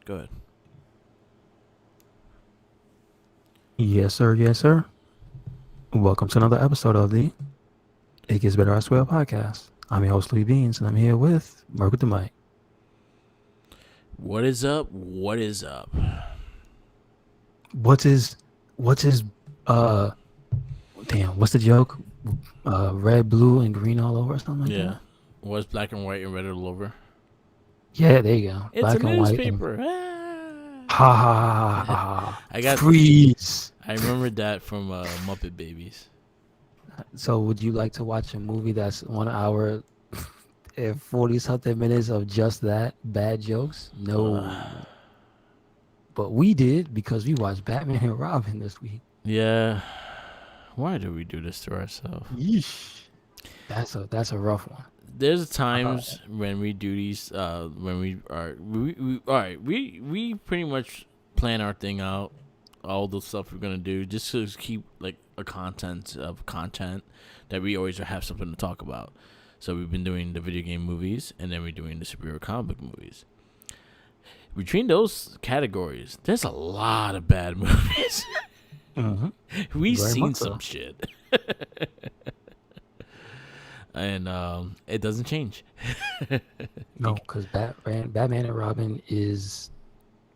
Go ahead. Yes, sir. Yes, sir. Welcome to another episode of the It Gets Better I Swear podcast. I'm your host, Lee Beans, and I'm here with Merc with the mic. What is up? What is up? What's his, uh, damn, what's the joke? Red, blue, and green all over or something like Yeah. that? What's black and white and red all over? Yeah, there you go. It's a Black and white and newspaper. ha ha ha ha ha. ha. I got. Freeze. I remember that from Muppet Babies. So would you like to watch a movie that's 1 hour and 40 something minutes of just that? Bad jokes? No. But we did because we watched Batman and Robin this week. Yeah. Why do we do this to ourselves? Yeesh. That's a rough one. There's times when we do these. When we all right. We pretty much plan our thing out. All the stuff we're gonna do just to keep like a content that we always have something to talk about. So we've been doing the video game movies, and then we're doing the superhero comic book movies. Between those categories, there's a lot of bad movies. Mm-hmm. We've Very seen much so. some shit, and it doesn't change. No, because Batman and Robin is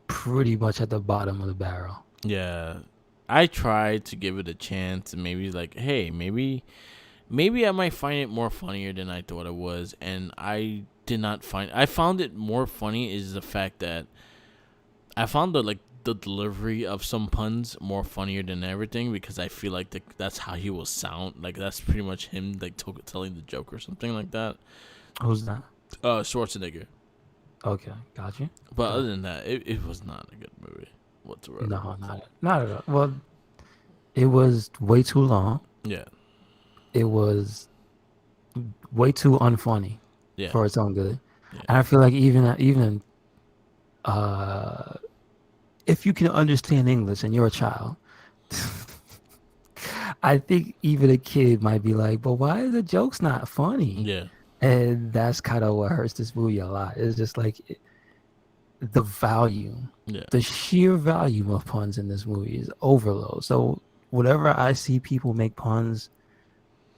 pretty much at the bottom of the barrel. Yeah, I tried to give it a chance, and maybe like, hey, maybe I might find it more funnier than I thought it was, and I did not find. I found it more funny is the fact that I found the delivery of some puns more funnier than everything because I feel like that's how he will sound. Like that's pretty much him like telling the joke or something like that. Who's that? Schwarzenegger. Okay, got you. But other than that, it was not a good movie whatsoever. No, not at all. Well, it was way too long. Yeah. It was way too unfunny Yeah. for its own good. Yeah. And I feel like even if you can understand English and you're a child, I think even a kid might be like, but why are the jokes not funny? Yeah. And that's kind of what hurts this movie a lot. It's just like the volume, Yeah. the sheer volume of puns in this movie is overload. So whenever I see people make puns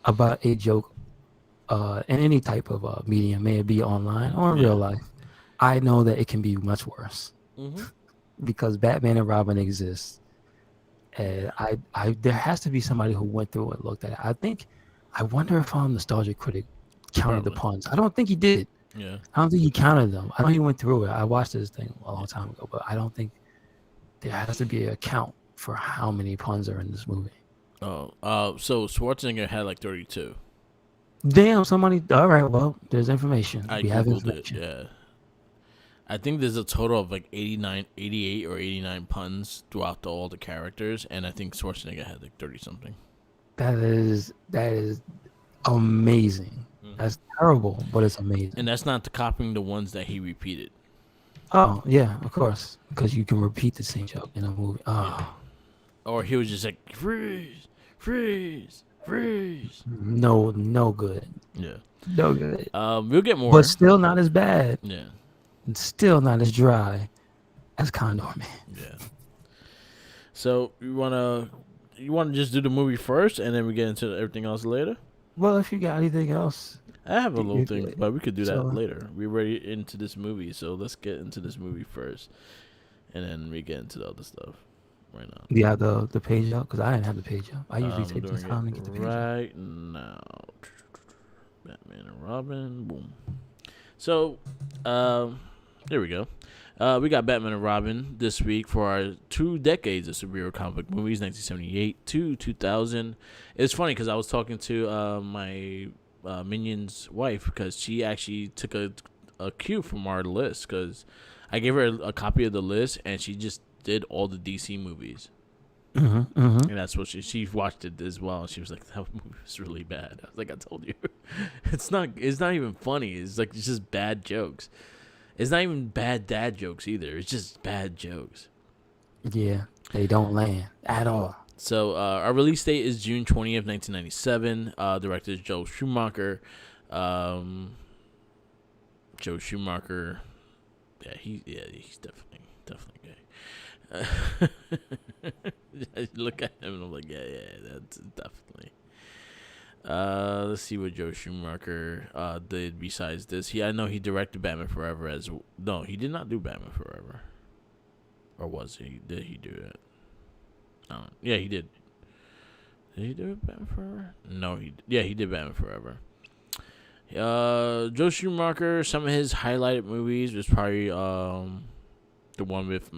about a joke in any type of medium, may it be online or in real life, I know that it can be much worse. Mm-hmm. Because Batman and Robin exists, and I there has to be somebody who went through and looked at it. I wonder if Nostalgic Critic counted the puns. I don't think he did. Yeah. I don't think he counted them. I know he went through it. I watched this thing a long time ago, but I don't think there has to be a count for how many puns are in this movie. Oh, so Schwarzenegger had like 32. Damn, somebody. All right, well, there's information. I we have googled it. information. Yeah. I think there's a total of like 88 or 89 puns throughout all the characters, and I think Schwarzenegger had like 30 something. That is amazing. Mm-hmm. That's terrible, but it's amazing. And that's not copying the ones that he repeated. Oh yeah, of course, because you can repeat the same joke in a movie. Oh. Yeah. Or he was just like freeze, freeze, freeze. No good. Yeah. No good. We'll get more, but still not as bad. Yeah. And still not as dry as Condor Man. Yeah. So you wanna just do the movie first, and then we get into everything else later? Well, if you got anything else, I have a little thing, but we could do that so, later. We're already into this movie, so let's get into this movie first, and then we get into the other stuff right now. Do you have the page up? Because I didn't have the page up. I usually take the time to get the page right up. Now. Batman and Robin, boom. So, there we go. We got Batman and Robin this week for our 2 decades of superhero comic book movies, 1978 to 2000. It's funny because I was talking to my minion's wife because she actually took a cue from our list because I gave her a copy of the list and she just did all the DC movies. Mm-hmm, mm-hmm. And that's what she watched it as well. She was like, "That movie was really bad." I was like, "I told you, it's not even funny. It's just bad jokes. It's not even bad dad jokes either. It's just bad jokes." Yeah, they don't land at all. So our release date is June 20th, 1997. Director is Joe Schumacher. Joe Schumacher. Yeah, he's definitely definitely gay. I look at him and I'm like, yeah, that's definitely. Let's see what Joe Schumacher did besides this. I know he directed Batman Forever as no, he did not do Batman Forever, or was he? Did he do it? Yeah, he did. Did he do Batman Forever? No, he did Batman Forever. Joe Schumacher, some of his highlighted movies was probably the one with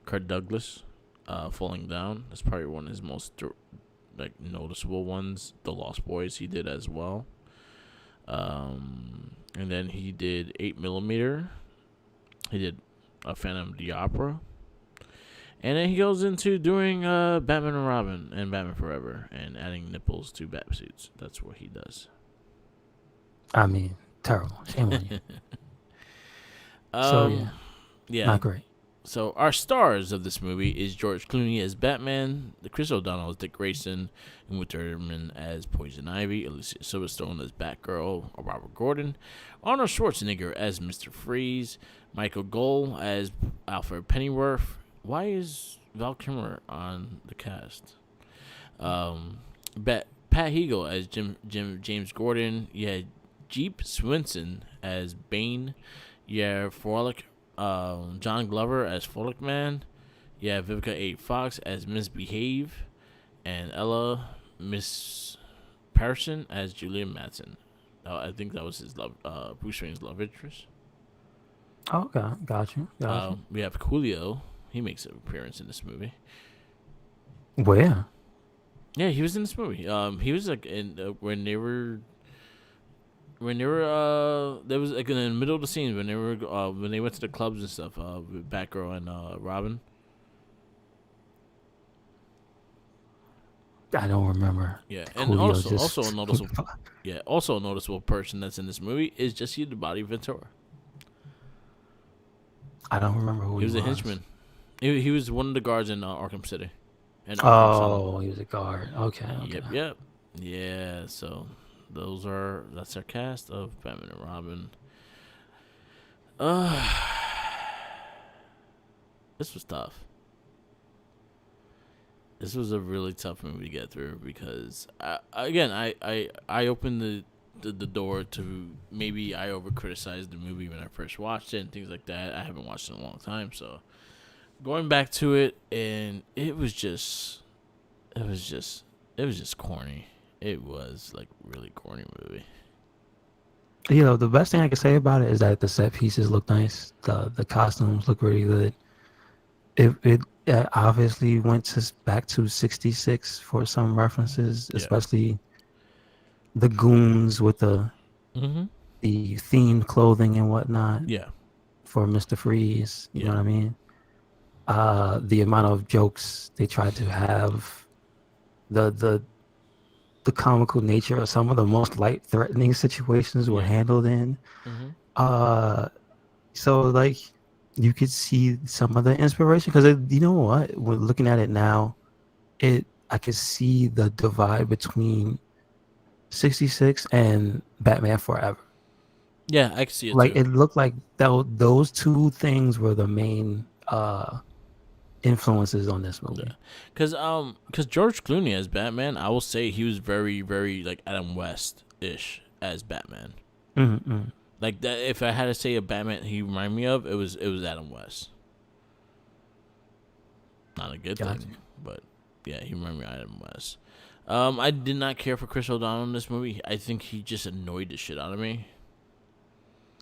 Kirk Douglas, Falling Down. That's probably one of his most noticeable ones. The Lost Boys he did as well. And then he did 8mm. He did a Phantom of the Opera. And then he goes into doing Batman and Robin and Batman Forever and adding nipples to bat suits. That's what he does. I mean, terrible. Shame on you. Yeah, not great. So our stars of this movie is George Clooney as Batman, Chris O'Donnell as Dick Grayson, and Thurman as Poison Ivy, Alicia Silverstone as Batgirl, Robert Gordon, Arnold Schwarzenegger as Mr. Freeze, Michael Gold as Alfred Pennyworth. Why is Val Kilmer on the cast? Pat Hegel as James Gordon. Yeah, Jeep Swinson as Bane. Yeah, Frolic. John Glover as Frolic Man. Yeah, Vivica A. Fox as Misbehave, and Ella Miss Patterson as Julia Madsen. I think that was his Bruce Wayne's love interest. Okay, got you. We have Coolio. He makes an appearance in this movie. Where? Yeah, he was in this movie. He was like in when they were there was like in the middle of the scene when they went to the clubs and stuff with Batgirl and Robin. I don't remember. Yeah, and also a noticeable person that's in this movie is Jesse the Body Ventura. I don't remember who he was. He was a henchman. He was one of the guards in Arkham City. He was a guard. Okay. Yep. Yeah, so that's our cast of Batman and Robin. This was tough. This was a really tough movie to get through because I opened the door to maybe I over criticized the movie when I first watched it and things like that. I haven't watched it in a long time, so going back to it, and it was just corny. It was like really corny movie. You know, the best thing I can say about it is that the set pieces look nice. The costumes look really good. It obviously went back to '66 for some references, especially the goons with the themed clothing and whatnot. Yeah. For Mr. Freeze, you know what I mean? The amount of jokes they tried to have, the comical nature of some of the most life-threatening situations were handled in. So like you could see some of the inspiration because you know what? When looking at it now, I could see the divide between '66 and Batman Forever. Yeah, I can see it. Like too. It looked like those two things were the main influences on this movie. Because George Clooney as Batman, I will say he was very, very like Adam West-ish as Batman. Like that, if I had to say a Batman he reminded me of, it was Adam West. Not a good thing, but yeah, he reminded me of Adam West. I did not care for Chris O'Donnell in this movie. I think he just annoyed the shit out of me.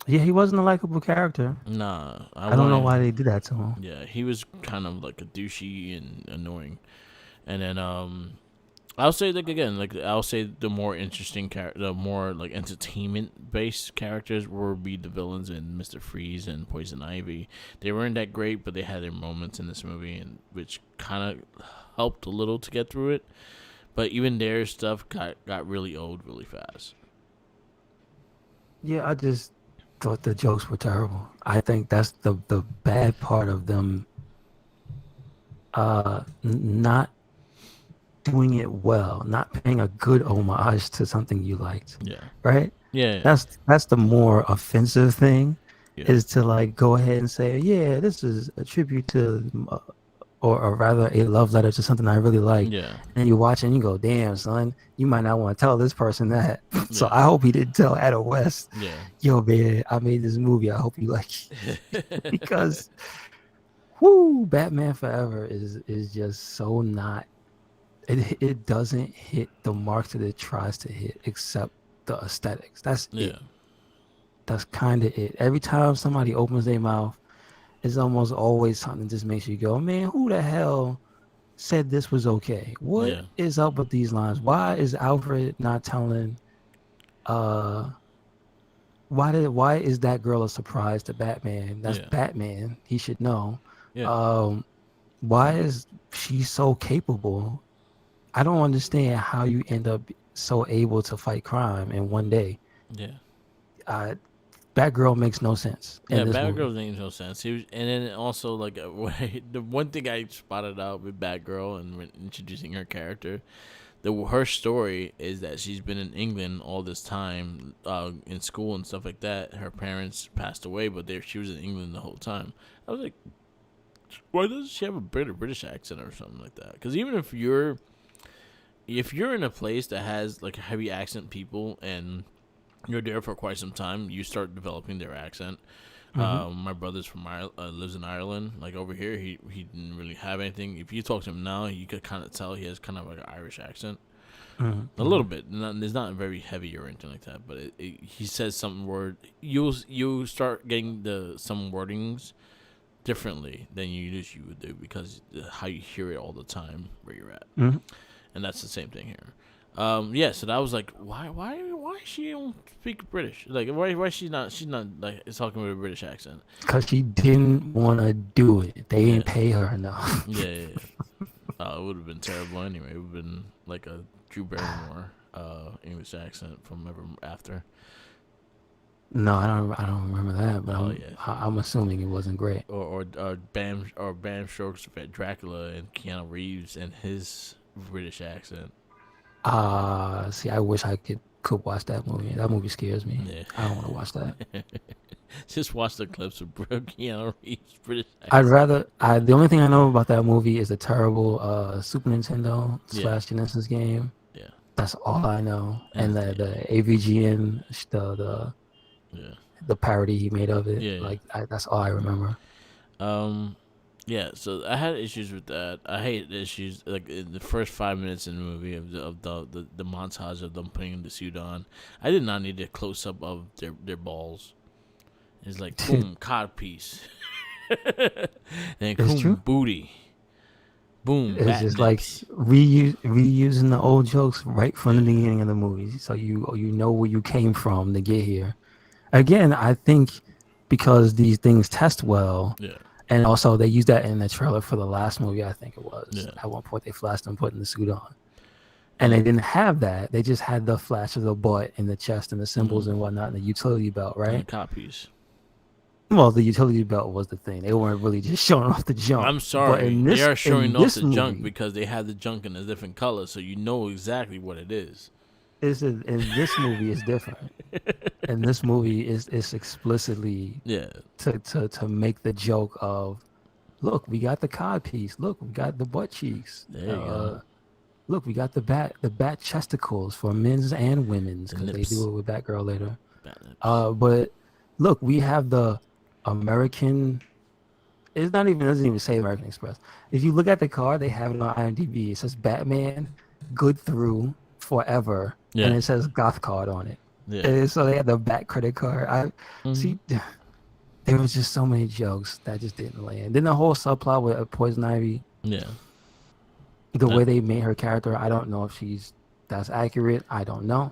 Yeah, he wasn't a likable character. Nah. I don't know why they did that to him. Yeah, he was kind of like a douchey and annoying. And then I'll say the more interesting the more like entertainment based characters would be the villains in Mr. Freeze and Poison Ivy. They weren't that great, but they had their moments in this movie, and which kind of helped a little to get through it. But even their stuff got really old really fast. Yeah, I just thought the jokes were terrible. I think that's the bad part of them not doing it well, not paying a good homage to something you liked. Yeah. Right? Yeah. That's the more offensive thing. Yeah. is to like go ahead and say, yeah, this is a tribute to, or rather a love letter to something I really like. Yeah. And you watch it and you go, damn, son, you might not want to tell this person that. So Yeah. I hope he didn't tell Adam West, Yeah. yo, man, I made this movie. I hope you like it. Because, whoo, Batman Forever is just so not. It doesn't hit the marks that it tries to hit, except the aesthetics. That's it. Yeah. That's kind of it. Every time somebody opens their mouth, it's almost always something that just makes you go, man, who the hell said this was okay? What Yeah. is up with these lines? Why is Alfred not telling uh why is that girl a surprise to Batman? That's Yeah. Batman. He should know. Yeah. Um why is she so capable? I don't understand how you end up so able to fight crime in one day. Yeah. Uh Batgirl makes no sense Yeah, in this movie. Batgirl makes no sense. He was, and then also like the one thing I spotted out with Batgirl and when introducing her character, her story is that she's been in England all this time, in school and stuff like that. Her parents passed away, but she was in England the whole time. I was like, why doesn't she have a British accent or something like that? Because even if you're in a place that has like heavy accent people and you're there for quite some time, you start developing their accent. My brother's from lives in Ireland. Like over here, he didn't really have anything. If you talk to him now, you could kind of tell he has kind of like an Irish accent, a little bit. It's not very heavy or anything like that, but he says some word. You start getting some wordings differently than you usually would do because how you hear it all the time where you're at, and that's the same thing here. Yeah, so that was like, why she don't speak British? Like, why she's not like talking with a British accent? Because she didn't want to do it. They Yeah, didn't pay her enough. yeah. It would have been terrible anyway. It would have been like a Drew Barrymore English accent from ever after. No, I don't remember that, but Oh yeah, I'm assuming it wasn't great. Bam Stokes Dracula and Keanu Reeves and his British accent. See, I wish I could watch that movie. That movie scares me. Yeah. I don't want to watch that. Just watch the clips of Keanu Reeves British I'd accent. rather. The only thing I know about that movie is the terrible Super Nintendo Yeah, / Genesis game. yeah, That's all I know. And yeah, the AVGN, yeah, the parody he made of it. yeah, yeah. Like that's all I remember. Yeah. So I had issues with that. I hate issues like in the first 5 minutes in the movie of the montage of them putting the suit on. I did not need a close up of their balls. It's like boom, codpiece, and It's boom, true. booty, boom, It's bat just like nips. reusing the old jokes right from the beginning of the movie, so you know where you came from to get here. Again, I think because these things test well, Yeah, and also they used that in the trailer for the last movie. I think it was yeah, at one point they flashed them putting the suit on, and they and didn't have that. They just had the flash of the butt and the chest and the symbols and whatnot, and the utility belt, and right? codpiece. Well, the utility belt was the thing. They weren't really just showing off the junk. I'm But sorry, they are showing in off this the junk movie, because they have the junk in a different color, so you know exactly what it is. in this movie is different. In this movie is explicitly Yeah, to make the joke of, look, we got the cod piece. Look, we got the butt cheeks. there you go. Look, we got the bat chesticles for men's and women's The because they nips, do it with Batgirl later. bat nips. But look, we have the American. It's not even doesn't even say American Express. If you look at the card, they have it on IMDb. It says Batman, good through forever, and Yeah, it says Goth card on it. yeah. And so they had the Bat credit card. I see. There was just so many jokes that just didn't land. Then the whole subplot with Poison Ivy, Yeah. the way they made her character, I don't know if that's accurate. I don't know,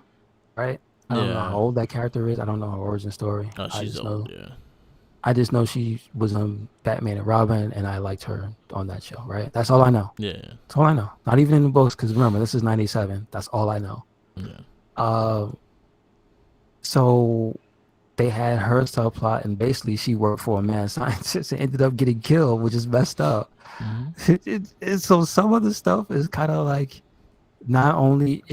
right? I don't know how Yeah. old that character is. I don't know her origin story. Oh, she's old. Yeah. I just know she was on Batman and Robin, and I liked her on that show, right? That's all I know. Yeah. That's all I know. Not even in the books, because remember, this is 97. That's all I know. Yeah. So they had her subplot, and basically she worked for a mad scientist and ended up getting killed, which is messed up. So some of the stuff is kind of like, not only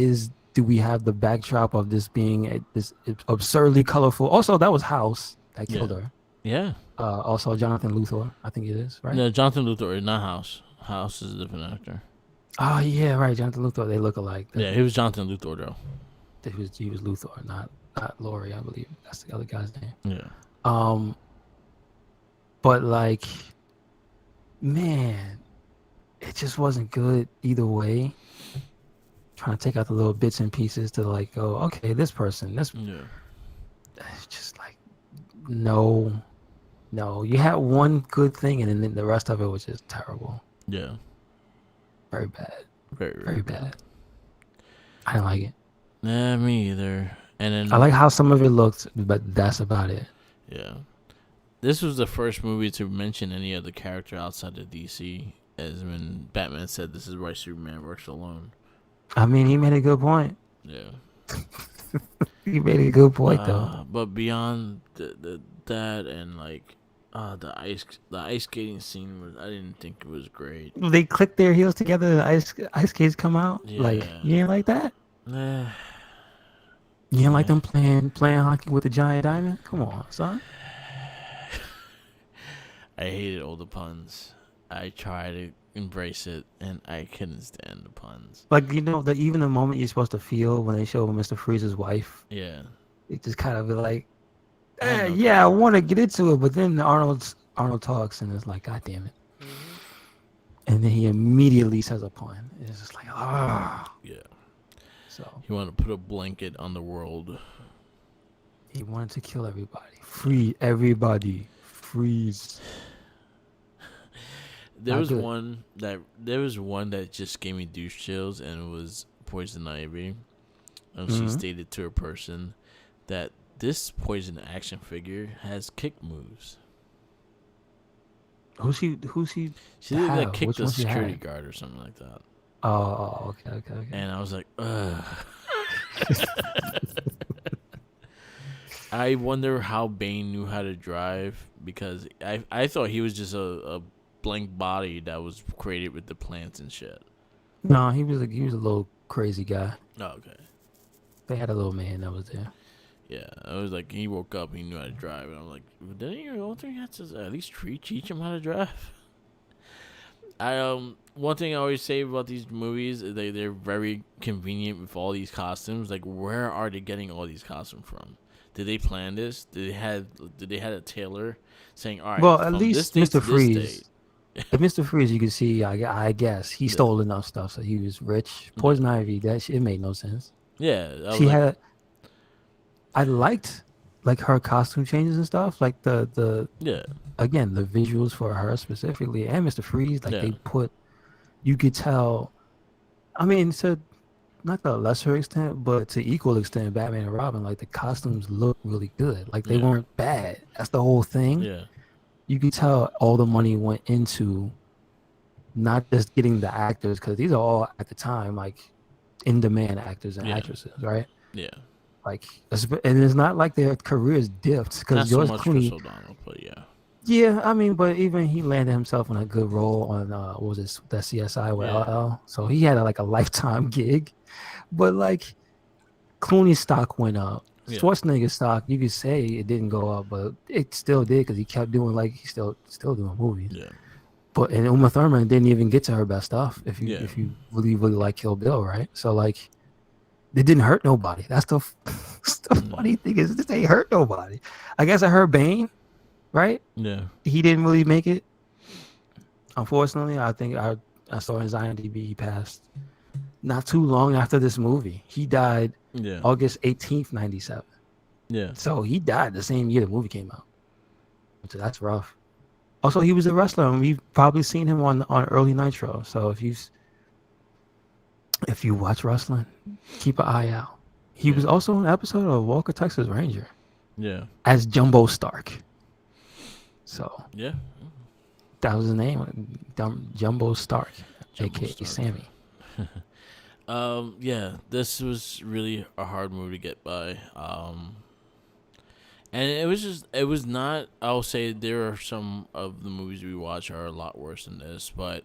do we have the backdrop of this being this absurdly colorful. Also, that was House that killed her. Yeah. Also Jonathan Luthor, I think it is, right? No, Jonathan Luther, not House. House is a different actor. Oh yeah, right. Jonathan Luthor. They look alike. Yeah, he was Jonathan Luther though. He was Luthor, not Laurie, I believe. That's the other guy's name. Yeah. Um, but like, man, it just wasn't good either way. Trying to take out the little bits and pieces to like go, okay, this person, this Yeah. it's just like no, no. You had one good thing, and then the rest of it was just terrible. Yeah. Very bad. Very, very Very bad. bad. I didn't like it. Nah, me either. And I then like how some of it looked, but that's about it. yeah. This was the first movie to mention any other character outside of DC, as when Batman said this is why Superman works alone. I mean, he made a good point. Yeah. He made a good point, though. But beyond that and like the ice skating scene was, I didn't think it was great. They click their heels together and ice skates come out. Like, Yeah. you ain't like that? Nah. You ain't like them playing hockey with the giant diamond? Come on, son. I hated all the puns. I tried to embrace it, and I couldn't stand the puns. Like, even the moment you're supposed to feel when they show Mr. Freeze's wife, Yeah. it just kind of be like, I had no yeah, I clue. want to get into it, but then Arnold talks and it's like, God damn it. And then he immediately says a pun. It's just like, ah. Yeah. So He wanted to put a blanket on the world. he wanted to kill everybody. Free everybody. Freeze. There Not was good. one that just gave me douche chills, and it was Poison Ivy. She Mm-hmm. stated to her person that this Poison action figure has kick moves. Who's he She did like have? kick Which the one she security had? guard or something like that. Oh, okay. And I was like, ugh. I wonder how Bane knew how to drive, because I thought he was just a blank body that was created with the plants and shit. No, he was a little crazy guy. Oh, okay. They had a little man that was there. Yeah, I was like, he woke up, he knew how to drive, and I'm like, didn't your older have to at least teach him how to drive? One thing I always say about these movies is they're very convenient with all these costumes. Like, where are they getting all these costumes from? Did they plan this? Did they had a tailor saying, all right, Well, at from this least date to Mr. this date? Freeze. At Mr. Freeze, you can see, I guess, he Yeah, stole enough stuff, so he was rich. yeah, Poison Ivy, that shit, it made no sense. yeah. I was She like, had, I liked, like, her costume changes and stuff. Like, yeah, again, the visuals for her specifically, and Mr. Freeze, like, yeah, you could tell, I mean, to not to a lesser extent, but to equal extent, Batman and Robin, like, the costumes look really good. Like, they yeah, weren't bad. That's the whole thing. yeah, You could tell all the money went into not just getting the actors, because these are all at the time like in demand actors and yeah, actresses, right? yeah. Like, and it's not like their careers dipped Not because so George much for Clooney. O'Donnell, but yeah, Yeah, I mean, but even he landed himself in a good role on what was it, that CSI with yeah, LL, so he had like a lifetime gig. But like Clooney's stock went up. yeah, Schwarzenegger's stock, you could say it didn't go up, but it still did because he kept doing like he's still doing movies. yeah, But and Uma Thurman didn't even get to her best stuff. If you yeah. if you really like Kill Bill, right? So like, it didn't hurt nobody. That's the No. funny thing is this ain't hurt nobody. I guess I heard Bane, right? Yeah, He didn't really make it. Unfortunately, I think I saw his IMDb. He passed not too long after this movie. He died yeah, August 18th, 1997. yeah, So he died the same year the movie came out. So that's rough. Also, he was a wrestler, and we've probably seen him on early Nitro. So if you watch wrestling, keep an eye out. He was Yeah. also on an episode of Walker Texas Ranger yeah, as Jumbo Stark. So yeah. that was his name, Jumbo Stark, Jumbo aka Stark. Sammy. Yeah, this was really a hard movie to get by. And it was not, I'll say there are some of the movies we watch are a lot worse than this, but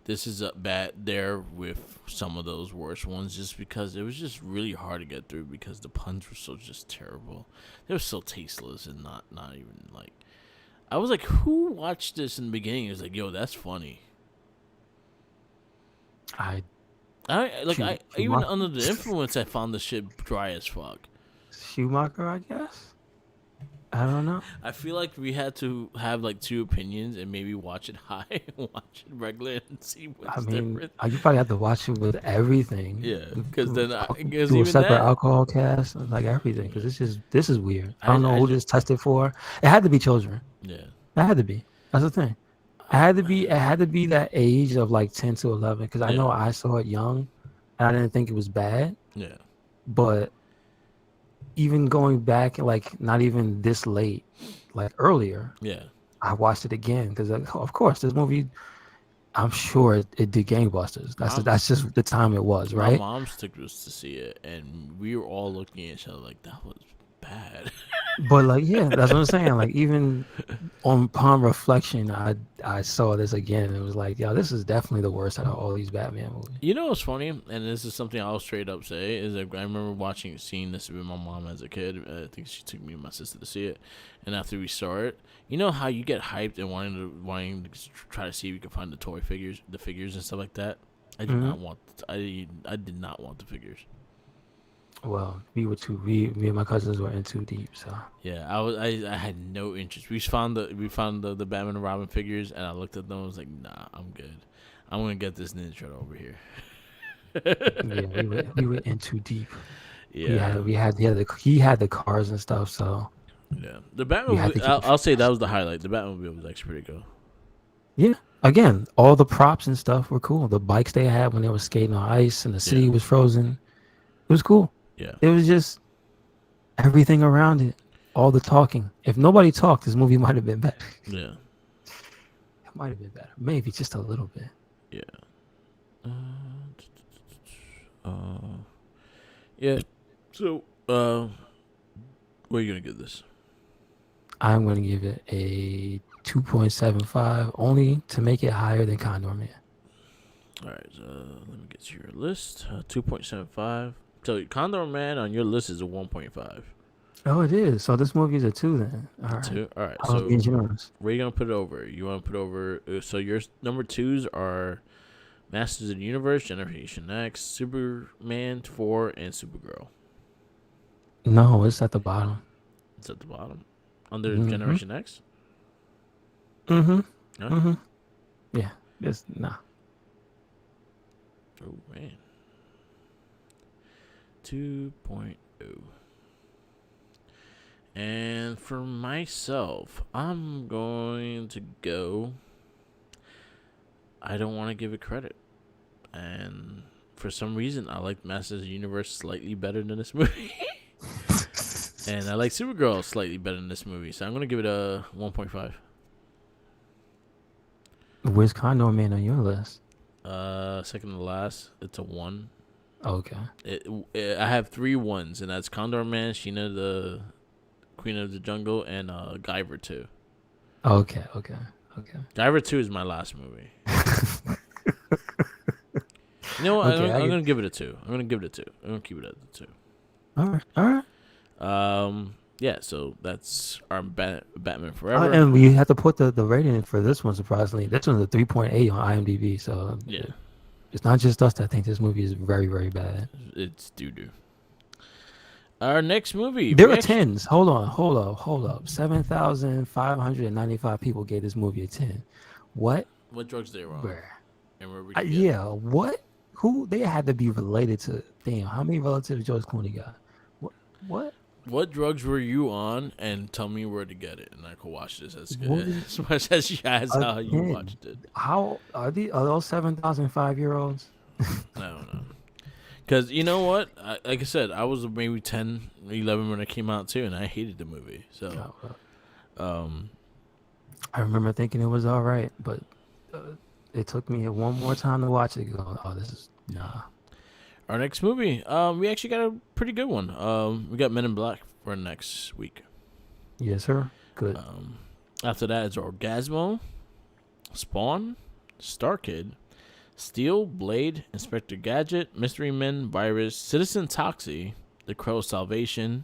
this is a bad there with some of those worst ones, just because it was just really hard to get through because the puns were so just terrible. They were so tasteless and not even like I was like, who watched this in the beginning? It was like, yo, that's funny. I I even Schumacher, under the influence, I found the shit dry as fuck. Schumacher, I guess. I don't know. I feel like we had to have like two opinions and maybe watch it high and watch it regular and see I what's mean, different. you probably have to watch it with everything. Yeah, because then because Do a even separate that, alcohol cast, like everything, because this is weird. I don't know I who just this tested for. It had to be children. yeah. It had to be. That's the thing. It had to be that age of like 10 to 11, because I Yeah. know I saw it young, and I didn't think it was bad. Yeah. But even going back, like not even this late, like earlier, Yeah. I watched it again because, of course, this movie. I'm sure it did gangbusters. That's just the time it was, My right? mom's took us to see it, and we were all looking at each other like that was bad. But like, yeah, that's what I'm saying. Like, even upon reflection, I saw this again, and it was like, yeah, this is definitely the worst out of all these Batman movies. You know what's funny, and this is something I'll straight up say is that I remember seeing this with my mom as a kid. I think she took me and my sister to see it, and after we saw it, you know how you get hyped and wanting to try to see if you can find the figures and stuff like that. I did not want. I did not want the figures. Well, me and my cousins were in too deep, so Yeah, I had no interest. We found the Batman and Robin figures, and I looked at them. and was like, nah, I'm good. I'm gonna get this Ninja Turtle over here. yeah, we were in too deep. Yeah, He had the cars and stuff, so yeah. The we had Batman. to keep I'll say that it. was the highlight. The Batmobile was actually pretty cool. Yeah. Again, all the props and stuff were cool. The bikes they had when they were skating on ice and the city was frozen. It was cool. Yeah, It was just everything around it. All the talking. If nobody talked, this movie might have been better. yeah, It might have been better. Maybe just a little bit. yeah. Yeah. So, what are you gonna give this? I'm going to give it a 2.75, only to make it higher than Condor Man. All right, let me get to your list. 2.75. So Condor Man on your list is a 1.5. Oh, it is. So this movie is a 2 then. All right. 2. All right. I was So being generous. where are you gonna put it over? You want to put over? So your number twos are Masters of the Universe, Generation X, Superman 4, and Supergirl. No, it's at the bottom. It's at the bottom under Generation X. Mm-hmm. No? Mm-hmm. Yeah. It's nah. Oh man. 2.0. And for myself, I'm going to go. I don't want to give it credit. And for some reason, I like Masters of the Universe slightly better than this movie. And I like Supergirl slightly better than this movie. So I'm going to give it a 1.5. Where's Condor Man on your list? Second to last, it's a 1. Okay. I have 3 1s, and that's Condor Man, Sheena the Queen of the Jungle, and Guyver 2. Okay. Guyver 2 is my last movie. You know what? Okay, I'm gonna give it a 2. I'm gonna give it a 2. I'm gonna keep it at the 2. All right. Yeah. So that's our Batman Forever. And we have to put the rating for this one. Surprisingly, this one's a 3.8 on IMDb. So Yeah, it's not just us that think this movie is very, very bad. it's doo-doo. Our next movie. There are tens. Hold up. 7,595 people gave this movie a 10. What? What drugs they were on? Where? And where we Yeah. What? Who? They had to be related to. Damn. How many relatives George Clooney got? What? What drugs were you on? And tell me where to get it, and I could watch this as What? as much as how you Again, watched it. How are those 7,005-year-olds? I don't know. Because you know what? Like I said, I was maybe 10, 11 when it came out too, and I hated the movie. So, I remember thinking it was all right, but it took me one more time to watch it. Going, oh, this is nah. Our next movie, we actually got a pretty good one. We got Men in Black for next week. Yes, sir. Good. After that, it's Orgasmo, Spawn, Star Kid, Steel, Blade, Inspector Gadget, Mystery Men, Virus, Citizen Toxie, The Crow's Salvation,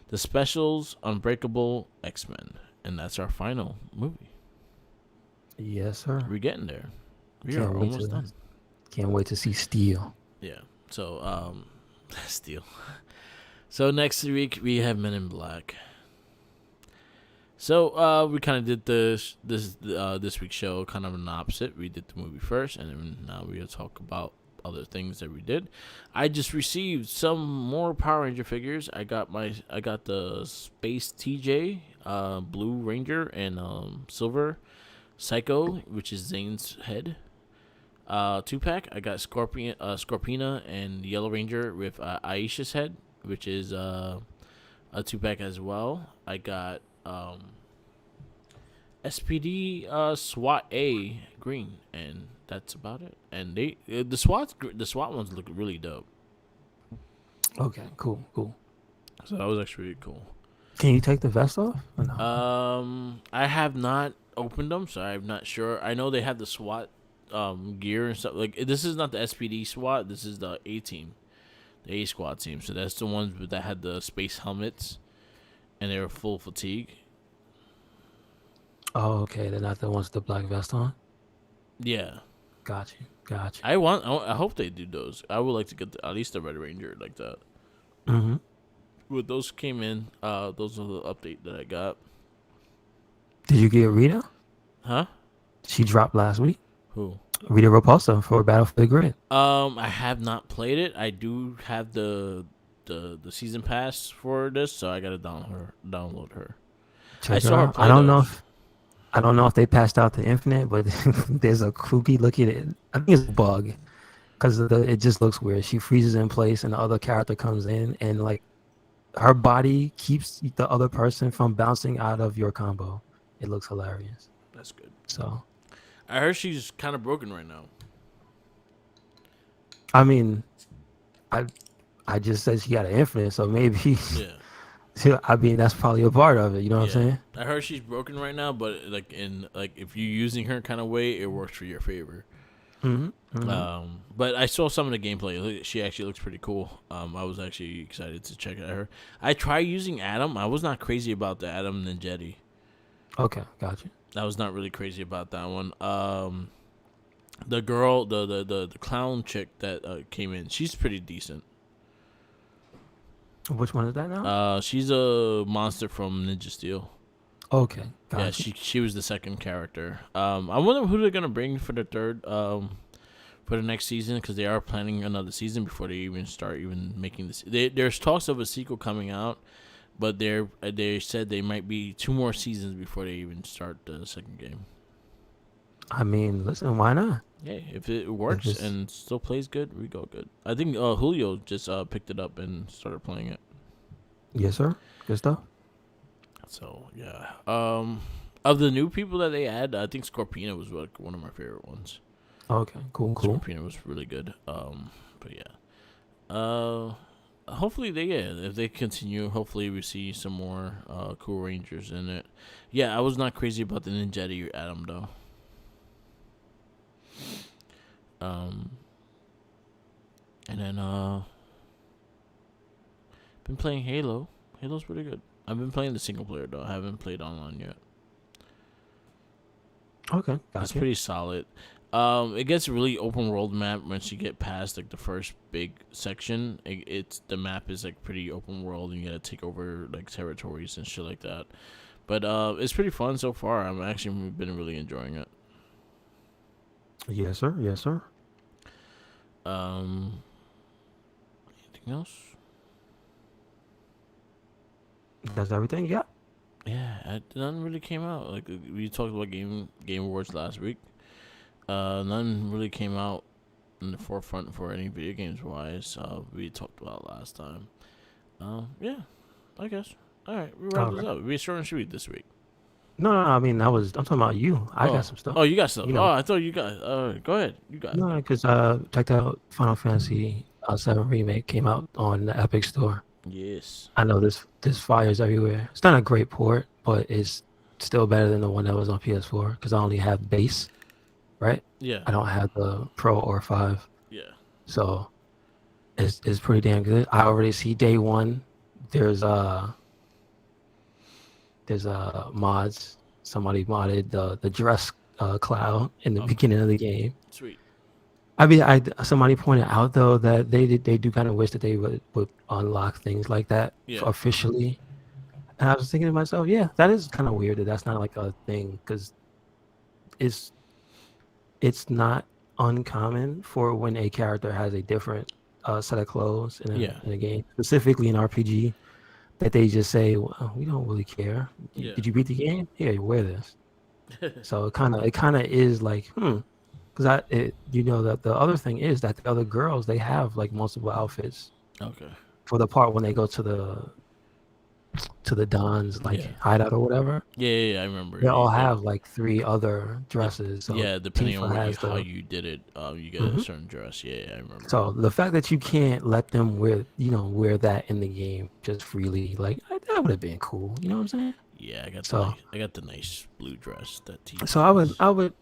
The Specials, Unbreakable, X-Men. And that's our final movie. Yes, sir. We're getting there. We Can't are wait almost to done. can't wait to see Steel. Yeah. So, Steel. So next week we have Men in Black. So we kind of did this week's show kind of an opposite. We did the movie first, and then now we'll talk about other things that we did. I just received some more Power Ranger figures. I got the Space TJ, Blue Ranger, and Silver Psycho, which is Zane's head. 2-pack. I got Scorpina and Yellow Ranger with Aisha's head, which is a 2-pack as well. I got SPD SWAT A green, and that's about it. And the SWAT ones look really dope. Okay, cool. So that was actually really cool. Can you take the vest off? Or no? I have not opened them, so I'm not sure. I know they have the SWAT gear and stuff. Like, this is not the SPD SWAT. This is the A team, the A squad team. So that's the ones that had the space helmets, and they were full fatigue. Oh, okay. They're not the ones with the black vest on. Yeah. Got you. I hope they do those. I would like to get at least the Red Ranger like that. Mm-hmm. When those came in, those are the update that I got. Did you get Rita? Huh? She dropped last week. Who? Rita Repulsa for Battlefield Grid. I have not played it. I do have the season pass for this, so I gotta download her. Check her out. I don't know if they passed out the Infinite, but there's a kooky look at it. I think it's a bug because it just looks weird. She freezes in place, and the other character comes in, and like her body keeps the other person from bouncing out of your combo. It looks hilarious. That's good. So, I heard she's kind of broken right now. I mean, I just said she got an Infinite, so maybe. Yeah. I mean, that's probably a part of it. You know what I'm saying? I heard she's broken right now, but if you're using her kind of way, it works for your favor. Mm-hmm. But I saw some of the gameplay. She actually looks pretty cool. I was actually excited to check out her. I tried using Adam. I was not crazy about the Adam Ninjetti. Okay, gotcha. I was not really crazy about that one. The girl, the clown chick that came in, she's pretty decent. Which one is that now? She's a monster from Ninja Steel. Okay, gotcha. Yeah, she was the second character. I wonder who they're gonna bring for the third for the next season, because they are planning another season before they even start making this. There's talks of a sequel coming out, but they said they might be 2 more seasons before they even start the second game. I mean, listen, why not? Yeah, if it works and still plays good, we go good. I think Julio just picked it up and started playing it. Yes, sir. Good stuff. So yeah. Of the new people that they add, I think Scorpina was like one of my favorite ones. Okay, cool. Scorpina was really good. But yeah. Hopefully if they continue, hopefully we see some more cool Rangers in it. Yeah, I was not crazy about the Ninjetti or Adam though. And then been playing Halo. Halo's pretty good. I've been playing the single player though. I haven't played online yet. Okay, It's pretty solid. It gets a really open world map once you get past like the first big section. The map is like pretty open world, and you gotta take over like territories and shit like that. But it's pretty fun so far. I've actually been really enjoying it. Yes, sir. Anything else? That's everything. Yeah. Yeah, none really came out. Like we talked about Game Awards last week. None really came out in the forefront for any video games wise. We talked about last time. Yeah, I guess. All right, we wrap this up. We short and sweet this week. No. I mean, I'm talking about you. I got some stuff. Oh, you got stuff. You know. Oh, I thought you got. Go ahead. You got. No, because checked out Final Fantasy 7 remake came out on the Epic Store. Yes. I know this fires everywhere. It's not a great port, but it's still better than the one that was on PS4 because I only have base, right? Yeah. I don't have the Pro or 5. Yeah. So it's pretty damn good. I already see day one. There's There's mods. Somebody modded the dress cloud in the Okay. beginning of the game. Sweet. I mean, somebody pointed out though that they do kind of wish that they would unlock things like that Yeah. officially. And I was thinking to myself, yeah, that is kind of weird that that's not like a thing because it's it's not uncommon for when a character has a different set of clothes Yeah. in a game, specifically in RPG, that they just say, well, we don't really care. Yeah. Did you beat the game? Here, you wear this. So it kind of is like, because that the other thing is that the other girls they have like multiple outfits Okay. for the part when they go to the Don's like Yeah. hideout or whatever. Yeah. I remember. They all have like three other dresses. So Yeah, depending on Tifa what has how the you did it, you get a Mhm. certain dress. Yeah, I remember. So the fact that you can't let them wear that in the game just freely, like that would have been cool. You know what I'm saying? Yeah, So I got the nice blue dress that so Tifa has.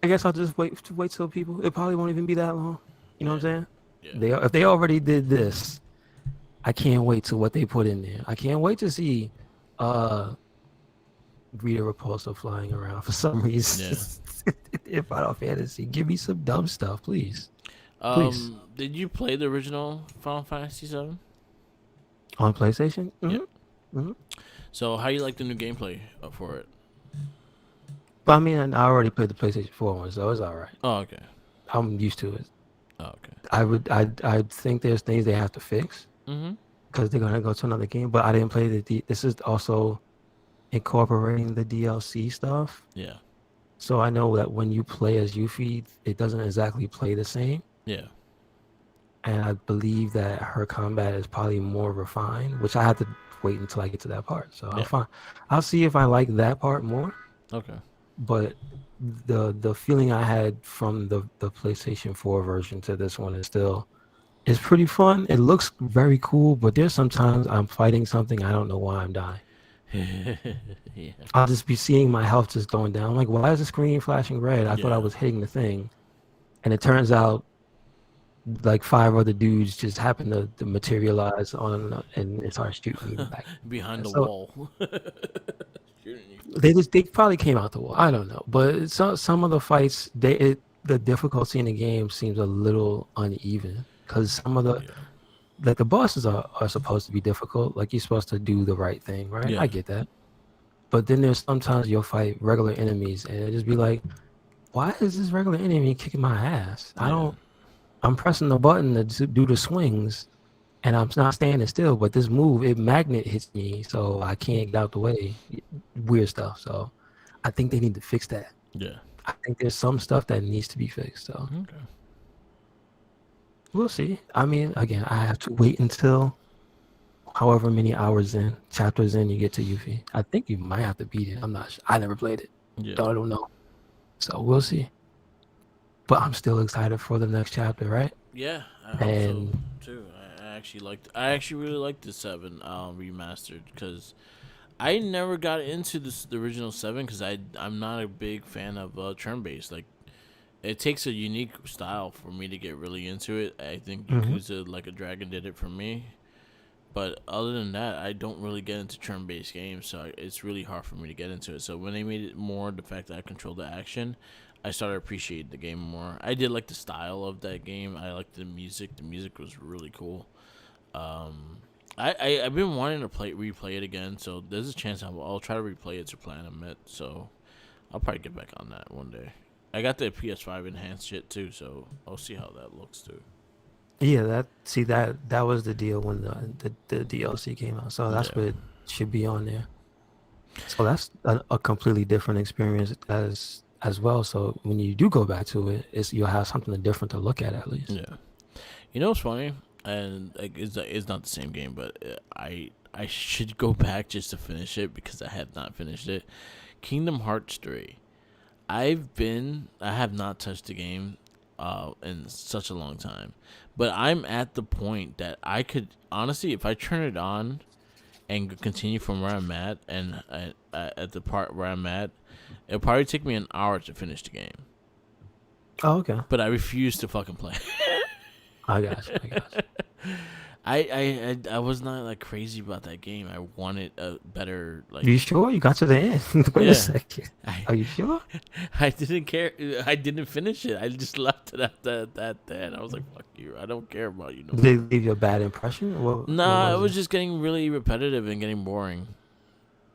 I guess I'll just wait till people. It probably won't even be that long. You know what Yeah, I'm saying? yeah, If they already did this, I can't wait to what they put in there. I can't wait to see uh Rita Repulsa flying around for some reason yeah. in Final Fantasy. Give me some dumb stuff, please. Please. Did you play the original Final Fantasy VII? On PlayStation? Yeah. Hmm. So how you like the new gameplay for it? But I mean, I already played the PlayStation 4 one, so it's all right. Oh, okay. I'm used to it. Oh, okay. I think there's things they have to fix Mhm. because they're gonna go to another game. But I didn't play this is also incorporating the DLC stuff. Yeah. So I know that when you play as Yuffie, it doesn't exactly play the same. Yeah. And I believe that her combat is probably more refined, which I have to wait until I get to that part. So Yeah. I'll see if I like that part more. Okay. But the feeling I had from the PlayStation 4 version to this one is pretty fun. It looks very cool, but there's sometimes I'm fighting something I don't know why I'm dying. Yeah. I'll just be seeing my health just going down. I'm like, why is the screen flashing red? I thought I Yeah. was hitting the thing, and it turns out like five other dudes just happen to materialize on and it starts shooting me back. Behind the So wall. Shooting you. they probably came out the wall. I don't know, but some of the fights the difficulty in the game seems a little uneven because some of the Yeah. like the bosses are supposed to be difficult. Like you're supposed to do the right thing, right? Yeah. I get that. But then there's sometimes you'll fight regular enemies and it just be like, why is this regular enemy kicking my ass? Yeah. I'm pressing the button to do the swings and I'm not standing still, but this move, it magnet hits me, so I can't get out the way. Weird stuff. So I think they need to fix that. Yeah. I think there's some stuff that needs to be fixed. So Okay. we'll see. I mean, again, I have to wait until however many chapters in, you get to Yuffie. I think you might have to beat it. I'm not sure. I never played it. Yeah. So I don't know. So we'll see. But I'm still excited for the next chapter, right? Yeah, I hope so And too. I actually really liked the 7 remastered because I never got into the original 7 because I'm not a big fan of turn based. Like it takes a unique style for me to get really into it. I think mhm. Yakuza Like a Dragon did it for me. But other than that, I don't really get into turn-based games, so it's really hard for me to get into it. So when they made it more the fact that I control the action, I started appreciating the game more. I did like the style of that game. I liked the music. The music was really cool. I've been wanting to replay it again, so there's a chance I'll try to replay it to Platinum It. So I'll probably get back on that one day. I got the PS5 enhanced shit too, so I'll see how that looks too. Yeah, that was the deal when the DLC came out. So that's Yeah, what it should be on there. So that's a completely different experience as well. So when you do go back to it, you'll have something different to look at least. yeah. You know what's funny? And like, it's not the same game, but I should go back just to finish it because I have not finished it. Kingdom Hearts 3. I have not touched the game in such a long time. But I'm at the point that I could honestly, if I turn it on and continue from where I'm at, and at the part where I'm at, it'll probably take me an hour to finish the game. Oh, okay. But I refuse to fucking play. I got you. I was not like crazy about that game. I wanted a better You like. sure you got to the end? Wait a Yeah, second. I Are you sure? I didn't care. I didn't finish it. I just left it at that. I was like, fuck you. I don't care about you no Did they more. leave you a bad impression? What Nah, it was was it? just getting really repetitive and getting boring.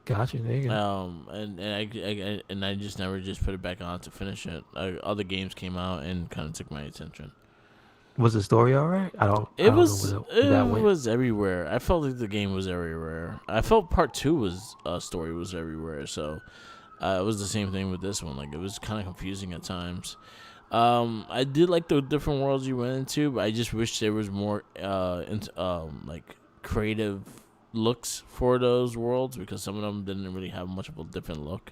Gotcha. There you go. And I just never just put it back on to finish it. Other games came out and kind of took my attention. Was the story all right? I It don't know was where that it went. was everywhere. I felt like the game was everywhere. I felt part two was story was everywhere. So it was the same thing with this one. Like it was kind of confusing at times. I did like the different worlds you went into, but I just wish there was more like creative looks for those worlds because some of them didn't really have much of a different look.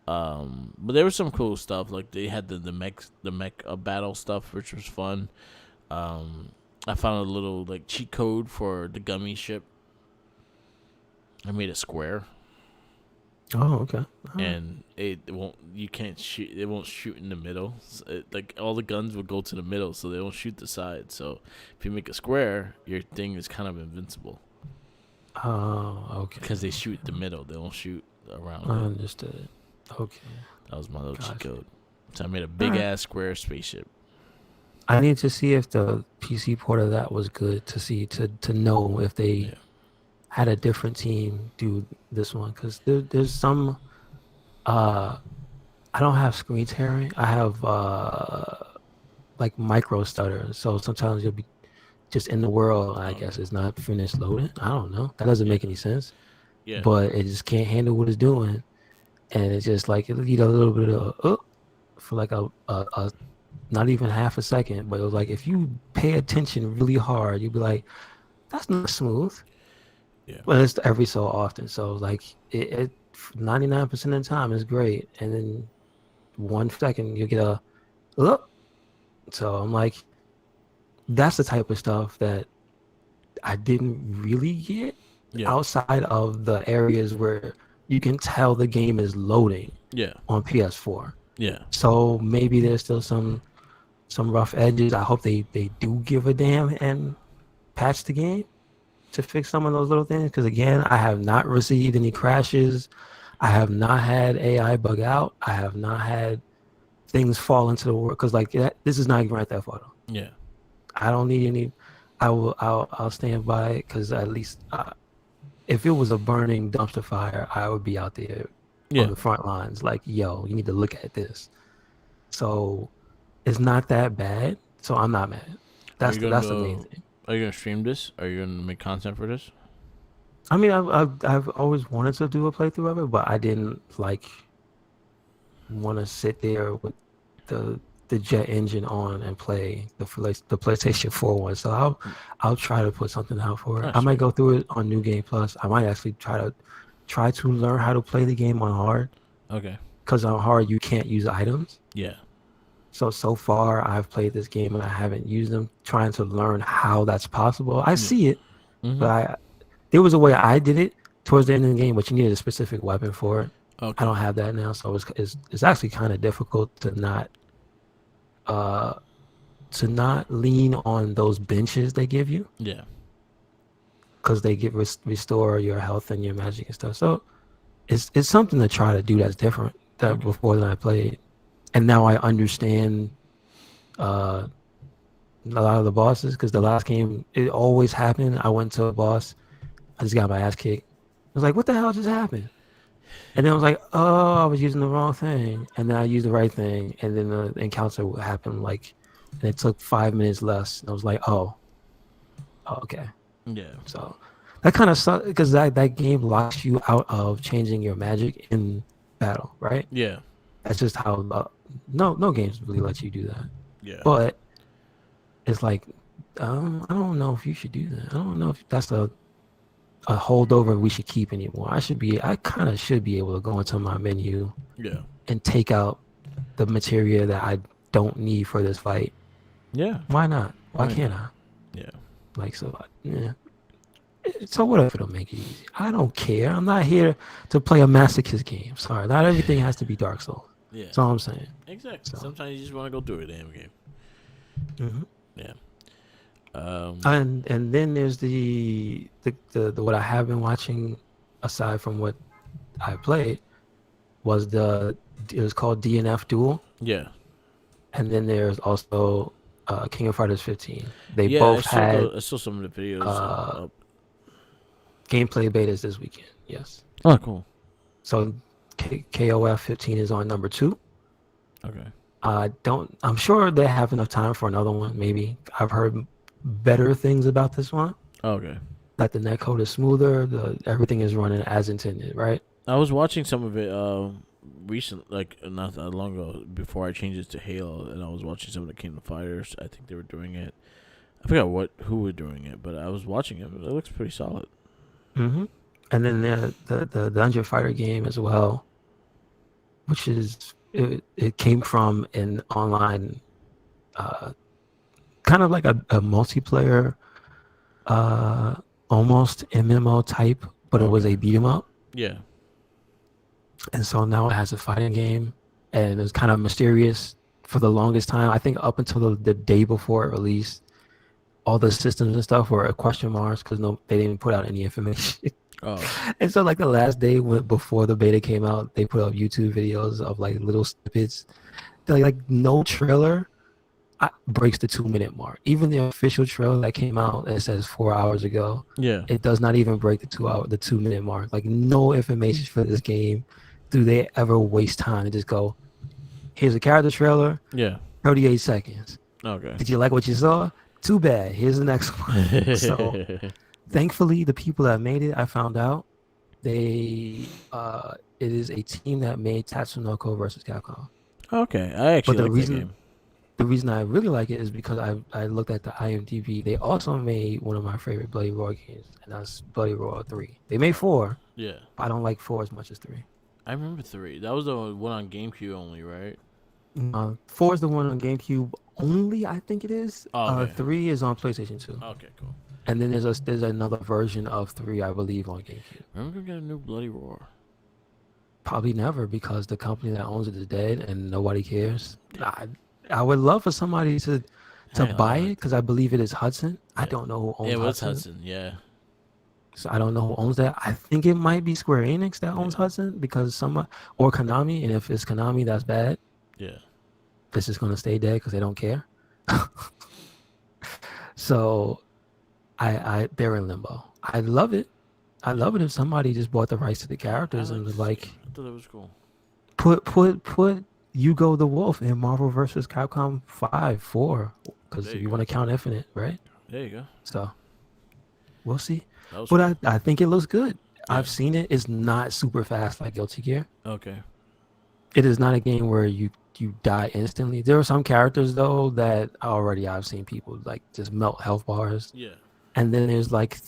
But there was some cool stuff. Like they had the mech battle stuff, which was fun. I found a little like cheat code for the gummy ship. I made a square, Oh, okay. All right. and it won't. You can't shoot. It won't shoot in the middle. Like all the guns will go to the middle, so they don't shoot the side. So if you make a square, your thing is kind of invincible Oh, okay. because they shoot the middle. They don't shoot around I it. understood. Okay. That was my little cheat Gotcha. code. So I made a All big right. ass square spaceship. I need to see if the PC port of that was good to see to know if they Yeah. had a different team do this one because there's some uh I don't have screen tearing. I have like micro stutter. So sometimes you'll be just in the world. I guess Okay. it's not finished loading. I don't know. That doesn't Yeah. make any sense. Yeah. But it just can't handle what it's doing, and it's just like it'll need a little bit of for like a not even half a second. But it was like if you pay attention really hard, you'd be like, that's not smooth. Yeah. But it's every so often. So like it 99% of the time is great, and then 1 second you get a look. So I'm like, that's the type of stuff that I didn't really get Yeah. outside of the areas where you can tell the game is loading Yeah. on PS4. Yeah. So maybe there's still some rough edges. I hope they do give a damn and patch the game to fix some of those little things. Because again, I have not received any crashes. I have not had AI bug out. I have not had things fall into the world. Because like this is not Grand Theft Auto. Yeah. I don't need any. I'll stand by it because at least if it was a burning dumpster fire, I would be out there on Yeah. the front lines. Like, yo, you need to look at this. So it's not that bad. So I'm not mad. Are you That's the main gonna thing. Are you gonna stream this? Are you gonna make content for this? I mean, I've always wanted to do a playthrough of it, but I didn't like want to sit there with the jet engine on and play the PlayStation 4 one. So I'll try to put something out for it. Ah, I might sweet. go through it on New Game Plus. I might actually try to learn how to play the game on hard Okay. because on hard you can't use items. Yeah. So far I've played this game and I haven't used them. Trying to learn how that's possible. I Yeah. see it, Mm-hmm. but there was a way I did it towards the end of the game, but you needed a specific weapon for it. I Okay. don't have that now, so it's actually kind of difficult uh to not lean on those benches they give you Yeah. because they get restore your health and your magic and stuff. So it's something to try to do that's different that Okay. before that I played, and now I understand a lot of the bosses because the last game it always happened. I went to a boss, I just got my ass kicked. I was like, what the hell just happened? And then I was like, oh, I was using the wrong thing. And then I used the right thing. And then the encounter happened and it took 5 minutes less. And I was like, oh, okay. Yeah. So that kind of sucks because that game locks you out of changing your magic in battle, right? Yeah. That's just how no games really let you do that. Yeah. But it's like, I don't know if you should do that. I don't know if that's a holdover we should keep anymore. I kind of should be able to go into my menu Yeah. and take out the materia that I don't need for this fight. Yeah. Why not? Why Why can't not? I? Yeah. Like, so, yeah. So what if it'll make it easy? I don't care. I'm not here to play a masochist game. Sorry, not everything has to be Dark Souls. Yeah. That's all I'm saying. Exactly. So. Sometimes you just want to go through a damn game. Mm-hmm. Yeah. And then there's the what I have been watching aside from what I played was it was called DNF Duel, Yeah. and then there's also King of Fighters 15. They Yeah, both had I saw some of the videos uh, up. gameplay betas this weekend. Yes. Oh, cool. So KOF 15 is on number 2. Okay. I'm sure they have enough time for another one. Maybe I've heard better things about this one. Okay. That the netcode is smoother. Everything is running as intended, right? I was watching some of it recent, like not that long ago, before I changed it to Halo, and I was watching some of the Kingdom Fighters. I think they were doing it. I forgot who were doing it, but I was watching it. It looks pretty solid. Mm-hmm. And then the Dungeon Fighter game as well, which is it came from an online, kind of like a multiplayer, almost MMO type, but it was a beat 'em up. Yeah. And so now it has a fighting game, and it's kind of mysterious for the longest time. I think up until the day before it released, all the systems and stuff were question marks because they didn't put out any information. Oh. And so like the last day before the beta came out, they put up YouTube videos of like little snippets. Like no trailer breaks the 2-minute mark. Even the official trailer that came out, it says 4 hours ago. Yeah. It does not even break the 2-minute mark. Like no information for this game. Do they ever waste time to just go, here's a character trailer. Yeah. 38 seconds. Okay. Did you like what you saw? Too bad. Here's the next one. So thankfully, the people that made it, I found out, it is a team that made Tatsunoko versus Capcom. Okay. I actually like that game. The reason I really like it is because I looked at the IMDb. They also made one of my favorite Bloody Roar games, and that's Bloody Roar 3. They made 4. Yeah. But I don't like 4 as much as 3. I remember 3. That was the one on GameCube only, right? 4 is the one on GameCube only, I think it is. Oh, okay. 3 is on PlayStation 2. Okay, cool. And then there's another version of 3, I believe, on GameCube. When are we gonna get a new Bloody Roar? Probably never, because the company that owns it is dead and nobody cares. I would love for somebody to buy it, because I believe it is Hudson. Yeah. I don't know who owns Hudson. It was Hudson, yeah. So I don't know who owns that. I think it might be Square Enix that owns Hudson, because or Konami, and if it's Konami, that's bad. Yeah. This is gonna stay dead because they don't care. So they're in limbo. I love it. I love it if somebody just bought the rights to the characters and was like, I thought it was cool. Put Hugo the Wolf in Marvel vs. Capcom 4, because you want to count Infinite, right? There you go. So we'll see. But cool. I think it looks good. Yeah. I've seen it. It's not super fast like Guilty Gear. Okay. It is not a game where you die instantly. There are some characters though that I've seen people like just melt health bars. Yeah. And then there's like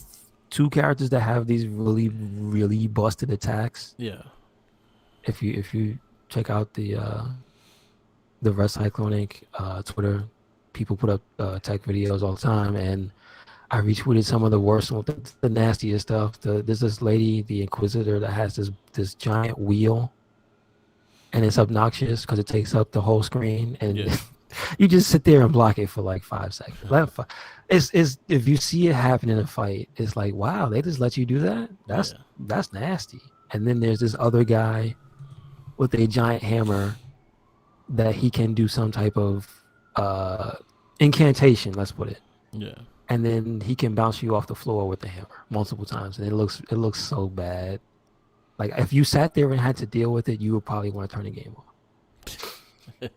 2 characters that have these really, really busted attacks. Yeah. If you check out the Red Cyclonic Twitter, people put up tech videos all the time, and I retweeted some of the worst ones, the nastiest stuff. There's this lady, the Inquisitor, that has this giant wheel, and it's obnoxious because it takes up the whole screen, and you just sit there and block it for like 5 seconds. It's if you see it happen in a fight, it's like, wow, they just let you do that? That's nasty. And then there's this other guy with a giant hammer that he can do some type of incantation, let's put it. Yeah. And then he can bounce you off the floor with the hammer multiple times, and it looks so bad. Like if you sat there and had to deal with it, you would probably want to turn the game off.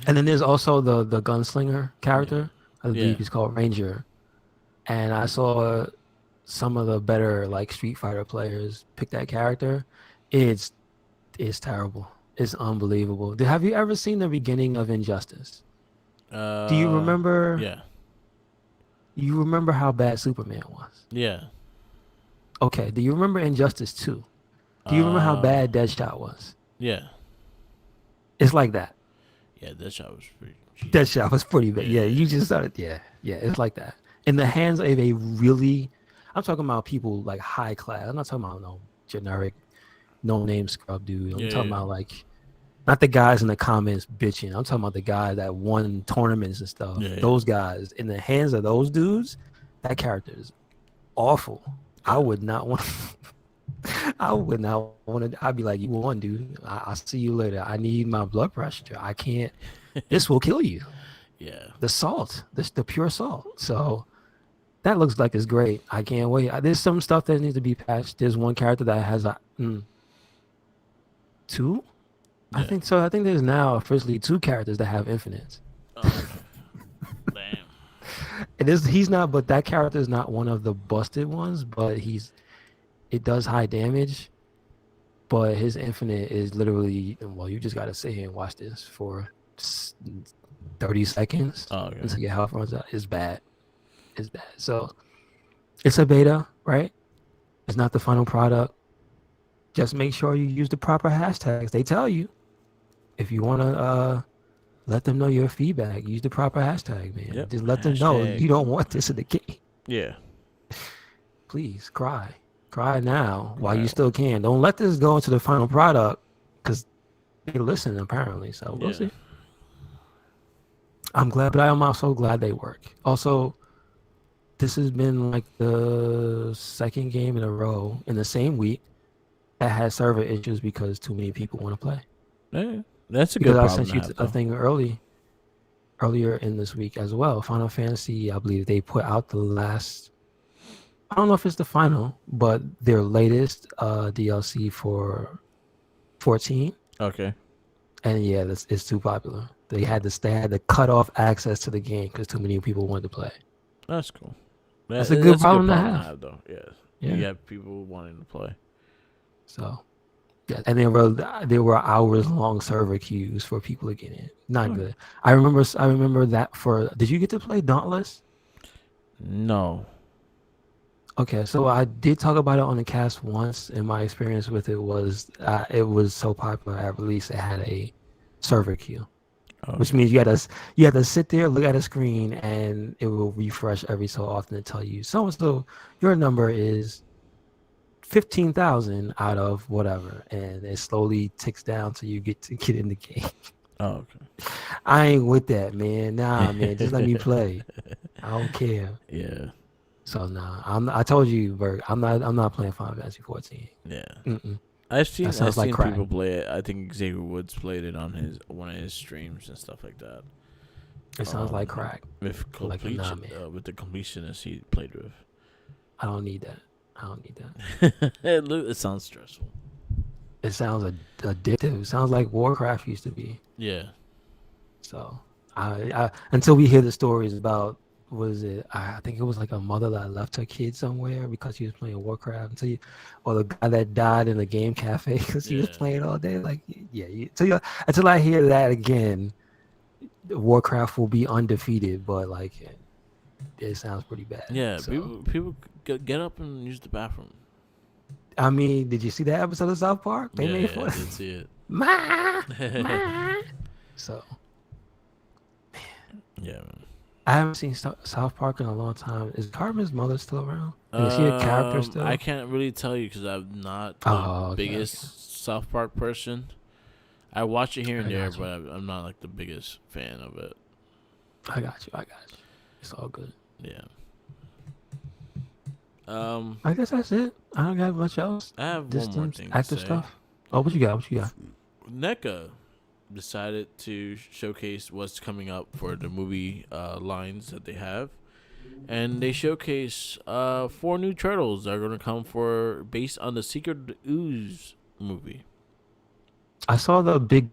And then there's also the gunslinger character. I believe he's called Ranger. And I saw some of the better like Street Fighter players pick that character. It's terrible. It's unbelievable. Have you ever seen the beginning of Injustice? Do you remember? Yeah. You remember how bad Superman was? Yeah. Okay. Do you remember Injustice 2? Do you remember how bad Deadshot was? Yeah. It's like that. Yeah, Deadshot was pretty. Deadshot was pretty bad. Yeah, you just started. Yeah, it's like that. In the hands of a really, I'm talking about people like high class. I'm not talking about no generic, no name scrub dude. I'm talking about like Not the guys in the comments bitching. I'm talking about the guys that won tournaments and stuff. Yeah, Those guys, in the hands of those dudes, that character is awful. I yeah, would not want. I would not want to. I'd be like, you won, dude. I'll see you later. I need my blood pressure. I can't. This will kill you. yeah, The salt, the pure salt. So that looks like it's great. I can't wait. There's some stuff that needs to be patched. There's one character that has a two. I yeah. think so. I think there's now officially two characters that have infinites. Oh, okay. Damn. He's not, but that character is not one of the busted ones. But it does high damage. But his infinite is literally, well, you just gotta sit here and watch this for 30 seconds Oh, okay. until your health runs out. It's bad. It's bad. So it's a beta, right? It's not the final product. Just make sure you use the proper hashtags. They tell you if you want to let them know your feedback. Use the proper hashtag, man. Yep. Just let them know you don't want this in the game. Yeah. Please cry now while you still can. Don't let this go into the final product because they listen apparently. So we'll see. I'm glad, but I'm also glad they work. Also, this has been like the second game in a row in the same week that had server issues because too many people want to play. Yeah, that's a good problem. Because I sent you a thing earlier in this week as well. Final Fantasy, I believe they put out the last. I don't know if it's the final, but their latest DLC for 14. Okay. And yeah, it's too popular. They had to cut off access to the game because too many people wanted to play. That's cool. That's a good problem to have. Though. Yes. Yeah. You have people wanting to play. So, yeah, and there were hours long server queues for people to get in. Not good. I remember that for. Did you get to play Dauntless? No. Okay, so I did talk about it on the cast once, and my experience with it was so popular at release it had a server queue, which means you had to sit there, look at a screen, and it will refresh every so often to tell you so your number is 15,000 out of whatever, and it slowly ticks down till you get in the game. Oh, okay. I ain't with that, man. Nah, man, just let me play. I don't care. Yeah. So nah, I told you, Bert, I'm not playing Final Fantasy 14. Yeah. Mm-mm. I've seen like people play it. I think Xavier Woods played it on one of his streams and stuff like that. It sounds like crack. With completion, with the completionist he played with. I don't need that. It sounds stressful. It sounds addictive. It sounds like Warcraft used to be. Yeah. So I until we hear the stories about. Was it? I think it was like a mother that left her kid somewhere because she was playing Warcraft. Or the guy that died in the game cafe because he was playing all day. Like, yeah. Until I hear that again, Warcraft will be undefeated. But like, it sounds pretty bad. Yeah, so. people get up and use the bathroom. I mean, did you see that episode of South Park? They made fun. I did see it. Ma. So. Yeah, man. I haven't seen South Park in a long time. Is Cartman's mother still around? Is she a character still? I can't really tell you because I'm not the biggest South Park person. I watch it here and there, but I'm not like the biggest fan of it. I got you. It's all good. Yeah. I guess that's it. I don't got much else. I have one more thing. Active stuff. Oh, what you got? NECA decided to showcase what's coming up for the movie lines that they have, and they showcase 4 new turtles that are going to come based on the Secret Ooze movie. I saw the big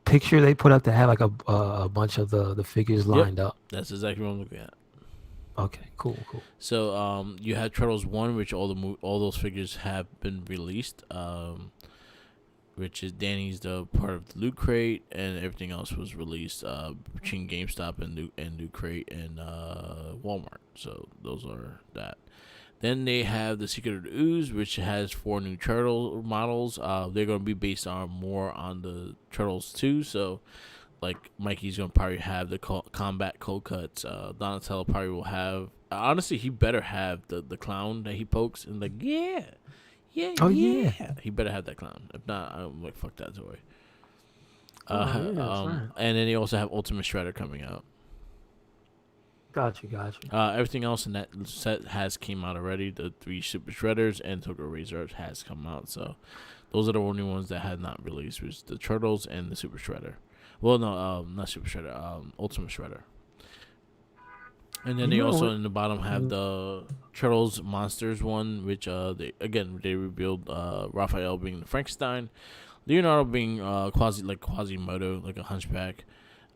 picture they put up that had like a bunch of the figures lined up. That's exactly what I'm looking at. Okay, cool. So you had Turtles 1, which all those figures have been released. Which is Danny's the part of the Loot Crate, and everything else was released between GameStop and Loot Crate and Walmart. So those are that. Then they have the Secret Ooze, which has 4 new turtle models. They're going to be based more on the Turtles 2. So, like, Mikey's going to probably have the combat cold cuts. Donatello probably will have. Honestly, he better have the clown that he pokes and like, yeah. Yeah. He better have that clown. If not, I'm like, fuck that toy. Oh yeah, that's right. And then they also have Ultimate Shredder coming out. Got you. Everything else in that set has came out already. The 3 Super Shredders and Tokyo Razor has come out. So those are the only ones that had not released, was the Turtles and the Super Shredder. Well, no, not Super Shredder. Ultimate Shredder. And then You they know also what? in the bottom have the Turtles Monsters one, which they revealed Raphael being the Frankenstein, Leonardo being Quasimodo, like a hunchback.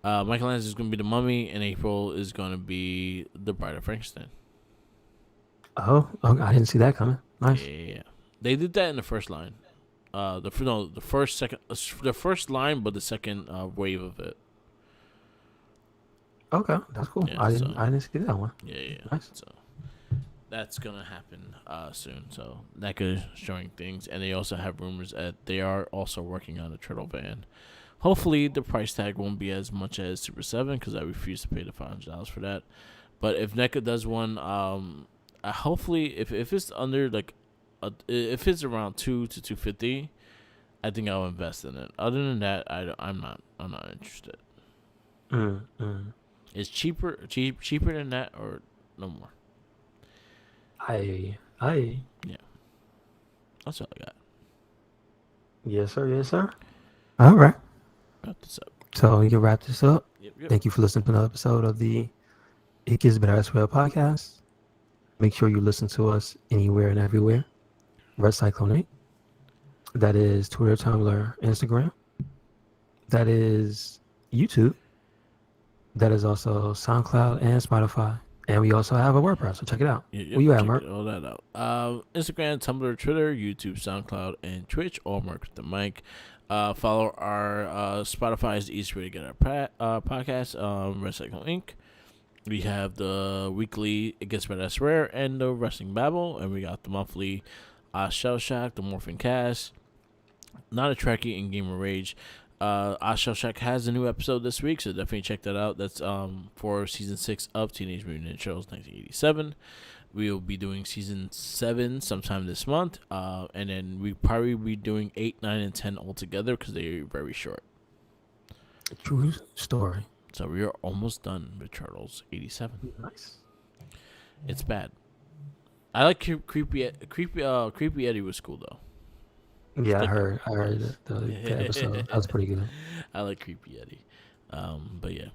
Michelangelo is going to be the Mummy, and April is going to be the Bride of Frankenstein. Oh, I didn't see that coming. Nice. Yeah, they did that in the first line. The first line, but the second wave of it. Okay, that's cool. Yeah, I didn't see that one. Yeah. Nice. So that's gonna happen soon. So that is showing things, and they also have rumors that they are also working on a turtle van. Hopefully, the price tag won't be as much as Super 7 because I refuse to pay the $500 for that. But if NECA does one, hopefully, if it's under if it's around 2 to 250, I think I'll invest in it. Other than that, I'm not interested. It's cheaper than that or no more. I Yeah, that's all I got. Yes, sir. All right. Wrap this up. So you can wrap this up. Yep. Thank you for listening to another episode of the It Gets Better Elsewhere podcast. Make sure you listen to us anywhere and everywhere. Red Cyclone 8. That is Twitter, Tumblr, Instagram. That is YouTube. That is also SoundCloud and Spotify. And we also have a WordPress, so check it out. Yep, Where you at, check Mark? all that out. Instagram, Tumblr, Twitter, YouTube, SoundCloud, and Twitch. All Mark with the mic. Follow our Spotify is the easiest way to get our podcast. Recycle Inc. We have the weekly It Gets Better Elsewhere and the Wrestling Babble, and we got the monthly Shell Shock, the Morphin Cast, Not a Trekkie, and Gamer Rage. Shell Shock has a new episode this week, so definitely check that out. That's for season 6 of Teenage Mutant Ninja Turtles 1987. We will be doing season 7 sometime this month, and then we probably be doing 8, 9, and 10 altogether because they're very short. True story. So we are almost done with Turtles 87. Nice. It's bad. I like Creepy Eddie was cool though. Yeah, I heard the episode. That was pretty good. I like Creepy Eddie. But yeah.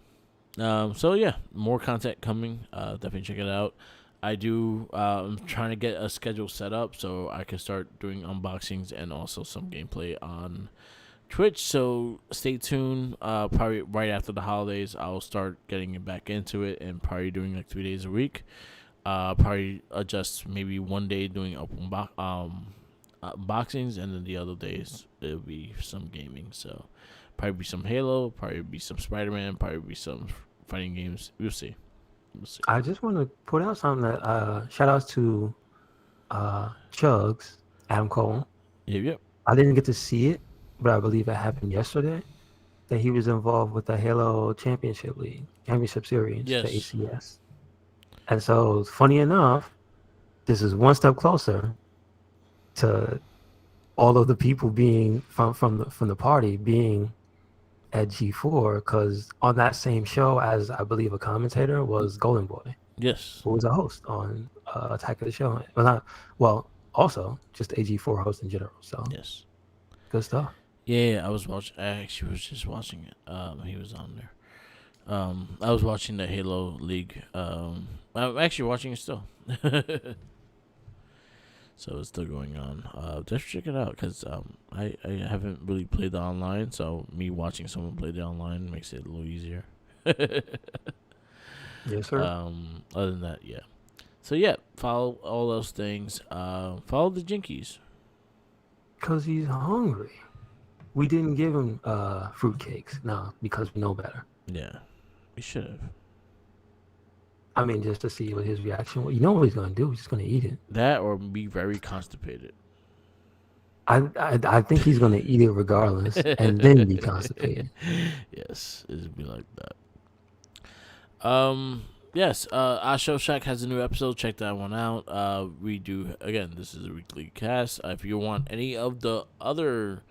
So yeah, more content coming. Definitely check it out. I'm trying to get a schedule set up so I can start doing unboxings and also some gameplay on Twitch. So stay tuned. Probably right after the holidays, I'll start getting back into it and probably doing like 3 days a week. Probably adjust maybe one day doing unboxings, and then the other days it'll be some gaming. So probably be some Halo, probably be some Spider-Man, probably be some fighting games. We'll see. I just want to put out something that shout outs to Chugs, Adam Cole. Yep. I didn't get to see it, but I believe it happened yesterday. That he was involved with the Halo Championship Series, Yes. the ACS. And so, funny enough, this is one step closer to all of the people being from the party being at G4, because on that same show, as I believe a commentator, was Golden Boy. Yes. Who was a host on Attack of the Show. Also just AG4 host in general. So yes, good stuff. Yeah, I actually was just watching it. He was on there. I was watching the Halo League. I'm actually watching it still. So it's still going on. Just check it out because I haven't really played the online, so me watching someone play the online makes it a little easier. Yes, sir. Other than that, yeah. So yeah, follow all those things. Follow the Jinkies. Because he's hungry. We didn't give him fruitcakes. No, because we know better. Yeah, we should have. I mean, just to see what his reaction was. You know what he's going to do. He's just going to eat it. That or be very constipated. I think he's going to eat it regardless and then be constipated. Yes, it'd be like that. Yes, our Show Shack has a new episode. Check that one out. We do, again, this is a weekly cast. If you want any of the other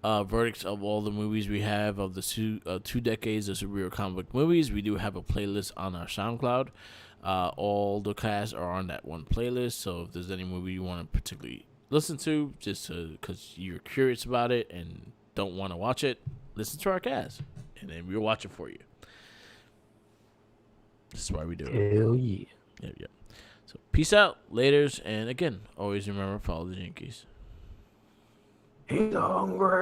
verdicts of all the movies we have of the 2 decades of superhero comic book movies. We do have a playlist on our SoundCloud. All the casts are on that one playlist. So if there's any movie you want to particularly listen to, just because you're curious about it and don't want to watch it, listen to our cast, and then we'll watch it for you. This is why we do it. Hell yeah. Yep. So peace out, laters, and again, always remember, follow the Jinkies. He's hungry.